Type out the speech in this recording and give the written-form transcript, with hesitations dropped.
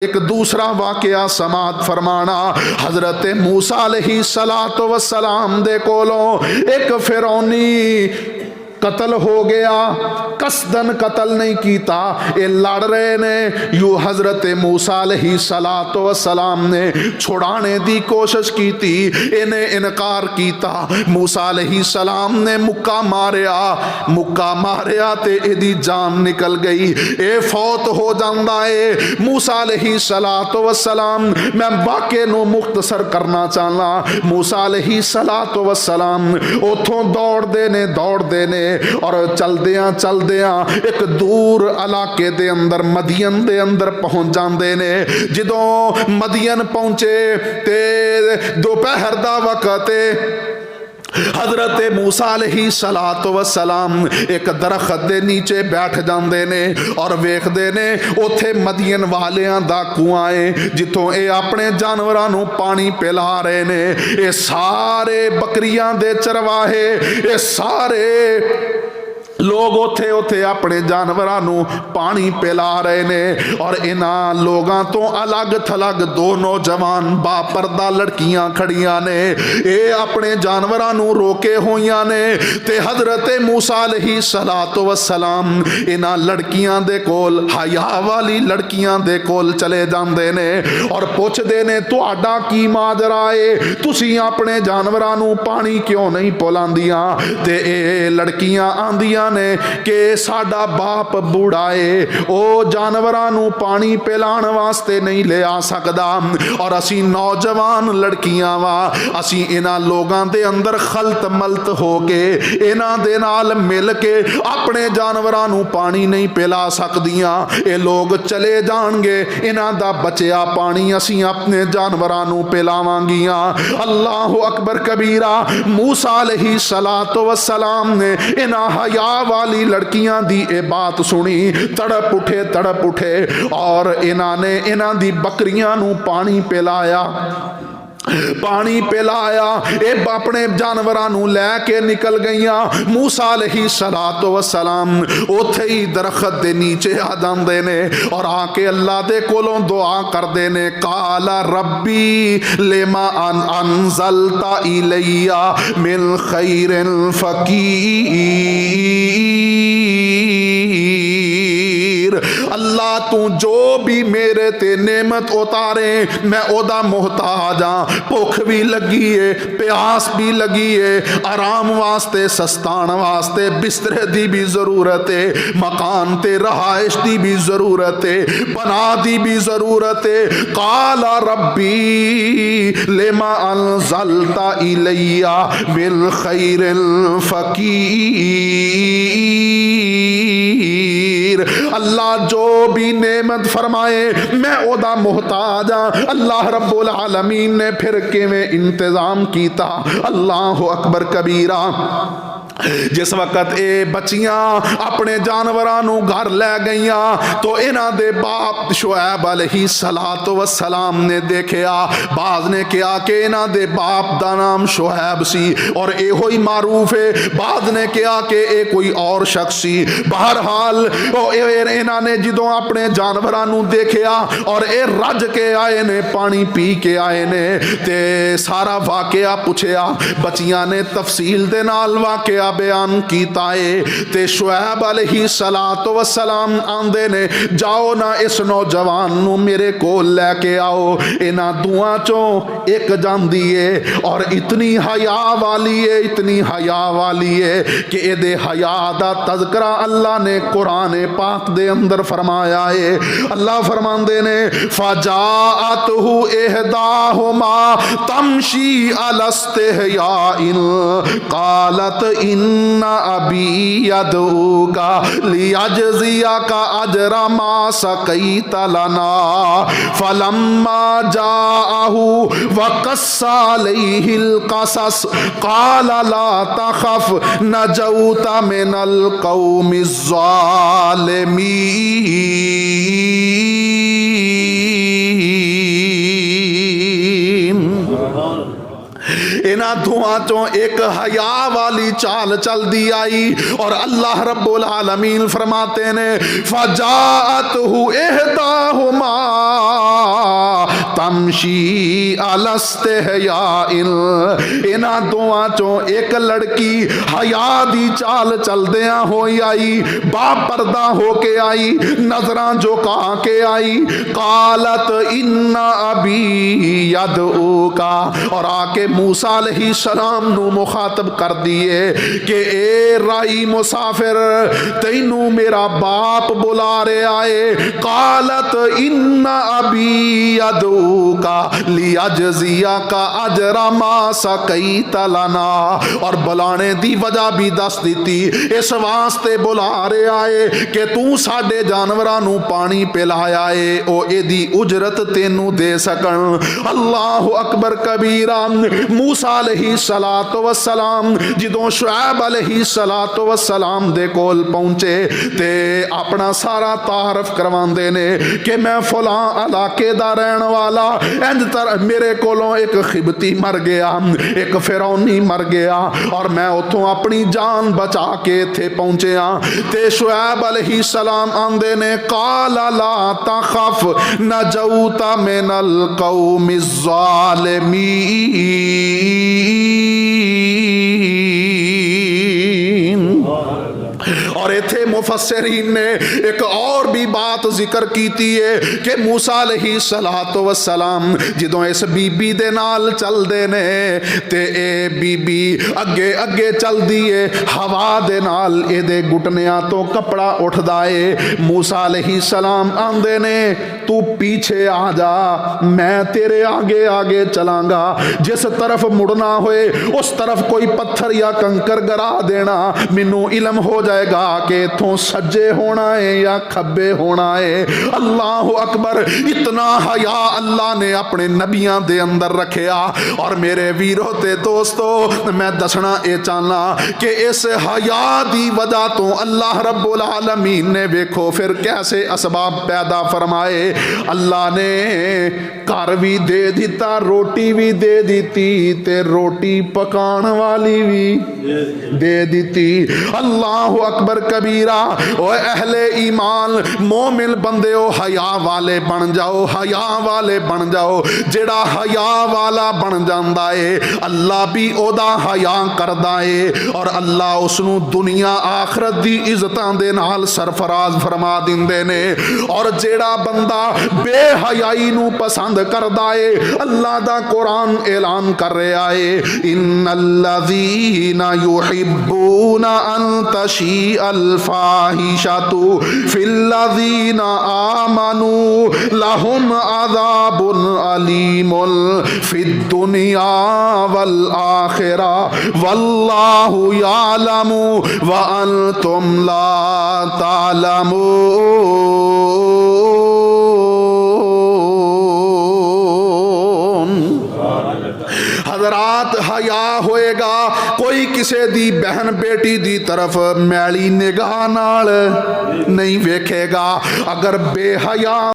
ایک دوسرا واقعہ سماعت فرمانا، حضرت موسیٰ علیہ السلام دے کولوں ایک فرعونی قتل ہو گیا، قصدن قتل نہیں کیتا، اے لڑ رہے نے، یوں حضرت موسیٰ علیہ السلام نے چھڑانے دی کوشش کی تھی، انہیں انکار کیتا، موسیٰ علیہ السلام نے مکہ ماریا تے ایدی جان نکل گئی، اے فوت ہو جاندہ ہے۔ موسیٰ علیہ السلام، میں واقعے نو مختصر کرنا چاہنا، موسیٰ علیہ السلام اتھوں دوڑ دینے اور چل دیاں ایک دور علاقے دے اندر مدین دے اندر پہنچ جاندے نے۔ جدوں مدین پہنچے تے دوپہر دا وقت حضرت موسیٰ علیہ السلام ایک درخت دے نیچے بیٹھ جاندے نے اور ویکھ دے نے اوتھے مدین والیاں دا کنواں ہے جتھوں اے اپنے جانوراں نو پانی پلا رہے نے۔ اے سارے بکریاں دے چرواہے، اے سارے لوگ اوتھے اپنے جانوراں نو پانی پلا رہے نے، اور انہاں لوگاں تو الگ تھلگ دو نوجوان با پردہ لڑکیاں کھڑیاں نے، اے اپنے جانوراں نو روکے ہویاں نے، تے حضرت موسیٰ علیہ السلام انہاں لڑکیاں دے کول، حیا والی لڑکیاں دے کول چلے جاندے نے اور پوچھ دے نے تہاڈا کی ماجرا ہے، تسی اپنے جانوراں نو پانی کیوں نہیں پلاندیاں؟ تے اے لڑکیاں آندیاں نے کہ ساڈا باپ بوڑھا ہے، او جانوراں نو پانی پلان واسطے نہیں لے آ سکدا، اور اسی نوجوان لڑکیاں وا، اسی انہاں لوگاں دے اندر خلط ملط ہو کے انہاں دے نال مل کے اپنے جانوراں نو پانی نہیں پلا سکدیاں، اے لوگ چلے جان گے، انہاں دا بچیا پانی اسی اپنے جانوراں نو پلاواں گیاں۔ اللہ اکبر کبیرہ۔ موسیٰ علیہ السلام نے انہاں حیا والی لڑکیاں دی اے بات سنی، تڑپ اٹھے اور انہاں دی بکریاں نو پانی پلایا، اے اپنے جانوراں نو لے کے نکل گئیاں۔ موسیٰ علیہ السلام اوتھے ہی درخت دے نیچے آ جاندے نے اور آ کے اللہ دے کولوں دعا کر دے نے، قال ربی لما انزلت الی من خیر فقیر، اللہ تو جو بھی میرے تے نعمت اتارے میں او دا محتاج ہاں، بھوک بھی لگی ہے، پیاس بھی لگی ہے، آرام واسطے سستان واسطے بسترے دی بھی ضرورت ہے، مکان تے رہائش دی بھی ضرورت ہے، بنا دی بھی ضرورت ہے۔ قال ربی لما انزلت الی من خیر فقیر، اللہ جو بھی نعمت فرمائے میں او دا محتاج ہاں۔ اللہ رب العالمین نے پھر کیویں انتظام کیتا، اللہ اکبر کبیرہ۔ جس وقت اے بچیاں اپنے جانوراں نو گھر لے گئیاں تو انہاں دے باپ شعیب علیہ السلام نے دیکھیا، بعض نے کہا کہ انہاں دے باپ دا نام شعیب سی اور اے ہوئی معروف ہے، بعض نے کہا کہ اے کوئی اور شخص سی، بہرحال انہاں نے جدوں اپنے جانوراں نو دیکھیا اور اے رج کے آئے نے، پانی پی کے آئے نے، تے سارا واقعہ پوچھیا، بچیاں نے تفصیل دے نال واقعہ بیان کیتا ہے، تے شعیب علیہ السلام آندے نے جاؤ نا اس نوجوان نو میرے کول لے کے آؤ، انہاں دوہاں چوں ایک جاندی ہے اور اتنی حیا والی ہے کہ اے دے حیا دا تذکرہ اللہ نے قرآن پاک دے اندر فرمایا ہے۔ اللہ فرماندے نے فجاءتہ احداہما تمشی علی استحیاء قالت ان ابی یدعوک لیجزیک اجر ما سقیت لنا، فلما جاءہ وقص علیہ القصص قال لا تخف نجوت من القوم الظالمین۔ انہاں دوواں چوں ایک حیا والی چال چل دی آئی اور اللہ رب العالمین فرماتے نے فجاءتہ احداہما تمشی علی استحیاء، انہاں دوواں چوں ایک لڑکی حیا دی چال چل دیاں ہوئی آئی، با پردہ ہو کے آئی، نظراں جھکا کے آئی، قالت ان ابی یدعوکا، اور آ کے موسیٰ علیہ السلام نو مخاطب کر دیے کہ اے رائی مسافر تینوں میرا باپ بلا رہے آئے، قالت ان ابی یدعوکا لیجزیکا اجر ما سقیت لنا، اور بلانے دی وجہ بھی دس دیتی، اس واسطے بلا رہے آئے کہ تو ساڈے جانوراں نو پانی پلایا اے، او اے دی اجرت تینوں دے سکن۔ اللہ اکبر کبیرہ۔ موسیٰ علیہ السلام جدوں شعیب علیہ السلام دے کول پہنچے تے اپنا سارا تعارف کرواندے نے کہ میں فلاں علاقے دا رہن والا، انج طرح میرے کولوں ایک خبتی مر گیا، ایک فرعونی مر گیا، اور میں اتھوں اپنی جان بچا کے تھے پہنچے ہاں۔ تے شعیب علیہ السلام آندے نے قال لا تخف نجوت من القوم الظالمین۔ اور ایتھے مفسرین نے ایک اور بھی بات ذکر کیتی ہے کہ موسیٰ علیہ السلام جدوں اس بی بی دے نال چل دے نے تے اے بی بی اگے اگے چل دیے، ہوا دے نال اے دے گھٹنیاں تو کپڑا اٹھ دائے۔ موسیٰ علیہ السلام آندے نے تو پیچھے آ جا، میں تیرے آگے آگے چلاں گا، جس طرف مڑنا ہوئے اس طرف کوئی پتھر یا کنکر گرا دینا، مینوں علم ہو جائے گا کہ اتھوں سجے ہونا ہے یا کھبے ہونا ہے۔ اللہ اکبر۔ اتنا حیا اللہ نے اپنے نبیاں دے اندر رکھیا۔ اور میرے ویرو تے دوستو میں دسنا اے چاہنا کہ اس حیا دی وجہ تو اللہ رب العالمین نے ویکھو پھر کیسے اسباب پیدا فرمائے۔ اللہ نے گھر بھی دے دیتا، روٹی بھی دے دیتی تے روٹی پکان والی بھی دے دیتی۔ اللہ اکبر کبیرہ۔ او اہل ایمان مومن بندے او حیا والے بن جاؤ، حیا والے بن جاؤ۔ جڑا حیا والا بن جاندا ہے اللہ بھی او دا حیا کردا ہے، اور اللہ اس نو دنیا آخرت دی عزتاں دے نال سرفراز فرما دیندے نے۔ اور جڑا بندہ بے حیائی نو پسند کردا ہے اللہ دا قرآن اعلان کر رہا ہے ان الذین یحبون ان تشیء الفاحشۃ فی الذین آمنوا لهم عذاب علیم فی الدنیا والآخرہ واللہ یعلم وانتم لا تعلمون۔ حضرات حیا ہوئے گا، کوئی کسے دی بہن بیٹی دی طرف میلی نگاہ نال نہیں ویکھے گا۔ اگر بے حیا